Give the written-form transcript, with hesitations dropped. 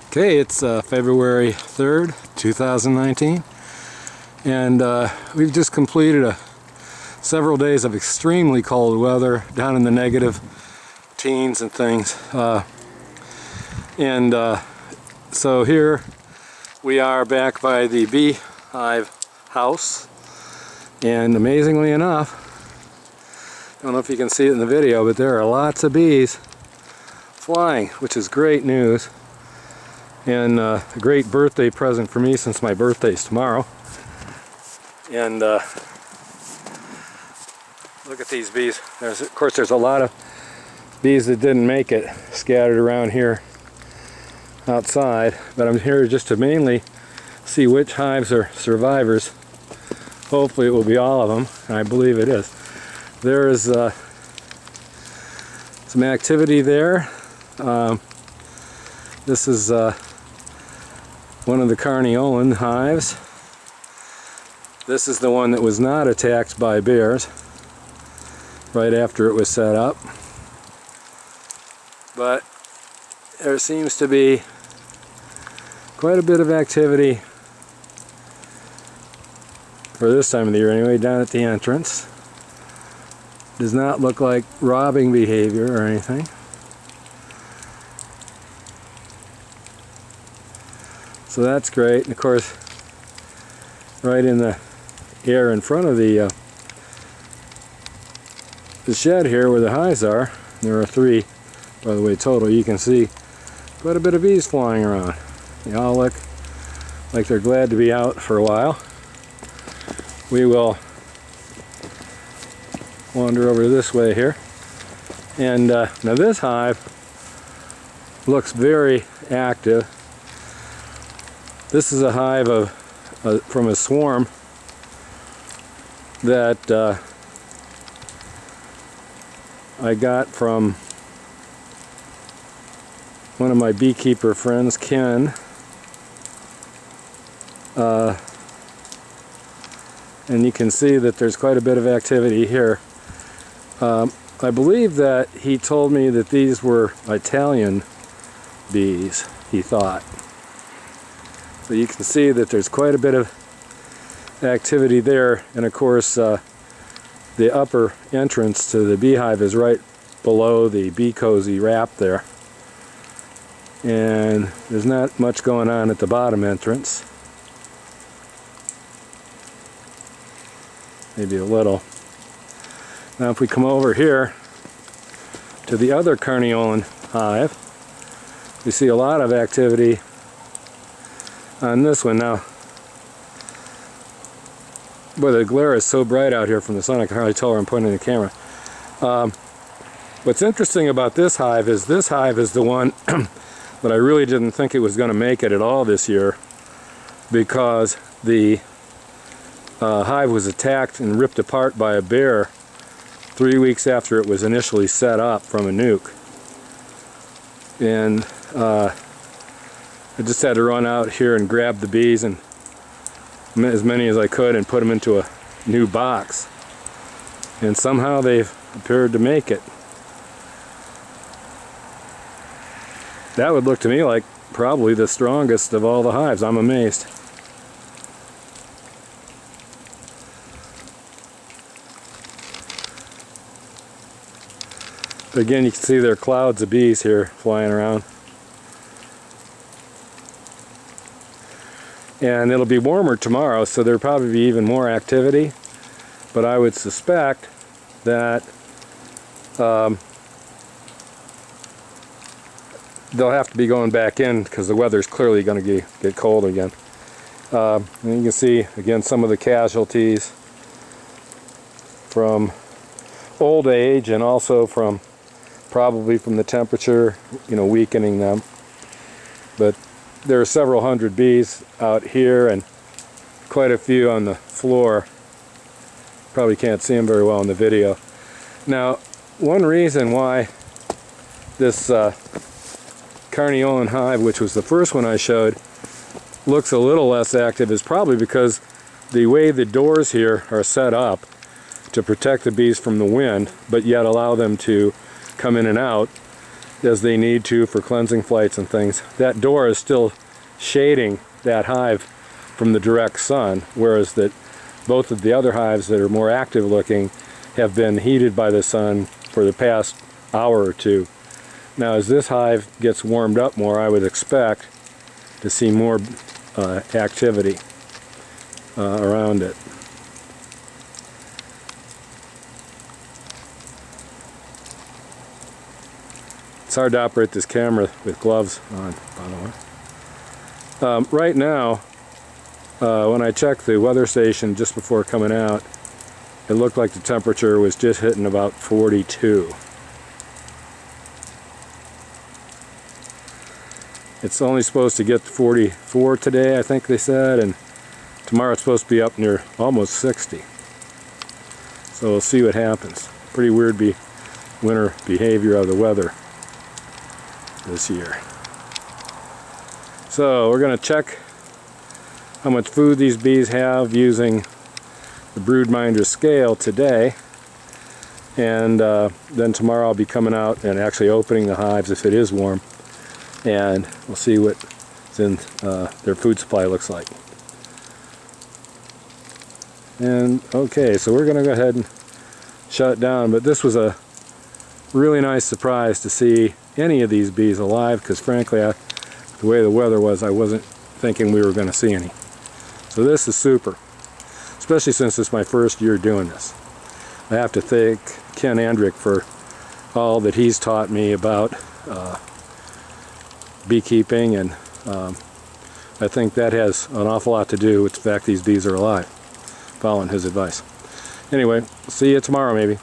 Okay, it's February 3rd, 2019, and we've just completed several days of extremely cold weather down in the negative teens and things. So here we are back by the beehive house, and amazingly enough, I don't know if you can see it in the video, but there are lots of bees flying, which is great news. And a great birthday present for me since my birthday's tomorrow. And look at these bees. Of course, there's a lot of bees that didn't make it scattered around here outside, but I'm here just to mainly see which hives are survivors. Hopefully it will be all of them, and I believe it is. There is some activity there. This is one of the carniolan hives. This is the one that was not attacked by bears right after it was set up. But there seems to be quite a bit of activity for this time of the year anyway, down at the entrance. Does not look like robbing behavior or anything. So that's great. And of course, right in the air in front of the shed here where the hives are, there are 3, by the way, total. You can see quite a bit of bees flying around. They all look like they're glad to be out for a while. We will wander over this way here. And now this hive looks very active. This is a hive from a swarm that I got from one of my beekeeper friends, Ken. And you can see that there's quite a bit of activity here. I believe that he told me that these were Italian bees, he thought. So you can see that there's quite a bit of activity there, and of course the upper entrance to the beehive is right below the bee cozy wrap there. And there's not much going on at the bottom entrance. Maybe a little. Now if we come over here to the other carniolan hive, we see a lot of activity on this one. Now, boy, the glare is so bright out here from the sun I can hardly tell where I'm pointing the camera. What's interesting about this hive is the one that I really didn't think it was going to make it at all this year, because the hive was attacked and ripped apart by a bear 3 weeks after it was initially set up from a nuke. And I just had to run out here and grab the bees, and as many as I could, and put them into a new box. And somehow they've appeared to make it. That would look to me like probably the strongest of all the hives. I'm amazed. But again, you can see there are clouds of bees here flying around. And it'll be warmer tomorrow, so there'll probably be even more activity. But I would suspect that they'll have to be going back in because the weather's clearly going to get cold again. And you can see, again, some of the casualties from old age and also from probably from the temperature, weakening them. But there are several hundred bees out here and quite a few on the floor. Probably can't see them very well in the video. Now, one reason why this carniolan hive, which was the first one I showed, looks a little less active is probably because the way the doors here are set up to protect the bees from the wind, but yet allow them to come in and out, as they need to for cleansing flights and things. That door is still shading that hive from the direct sun, whereas that both of the other hives that are more active looking have been heated by the sun for the past hour or two. Now as this hive gets warmed up more, I would expect to see more activity around it. It's hard to operate this camera with gloves on, by the way. Right now, when I checked the weather station just before coming out, it looked like the temperature was just hitting about 42. It's only supposed to get to 44 today, I think they said, and tomorrow it's supposed to be up near almost 60. So we'll see what happens. Pretty weird winter behavior of the weather this year. So we're going to check how much food these bees have using the Broodminder scale today, and then tomorrow I'll be coming out and actually opening the hives if it is warm, and we'll see what their food supply looks like. And okay, so we're going to go ahead and shut it down, but this was a really nice surprise to see any of these bees alive, because frankly, the way the weather was, I wasn't thinking we were going to see any. So this is super, especially since it's my first year doing this. I have to thank Ken Andrick for all that he's taught me about beekeeping, and I think that has an awful lot to do with the fact these bees are alive, following his advice. Anyway, see you tomorrow maybe.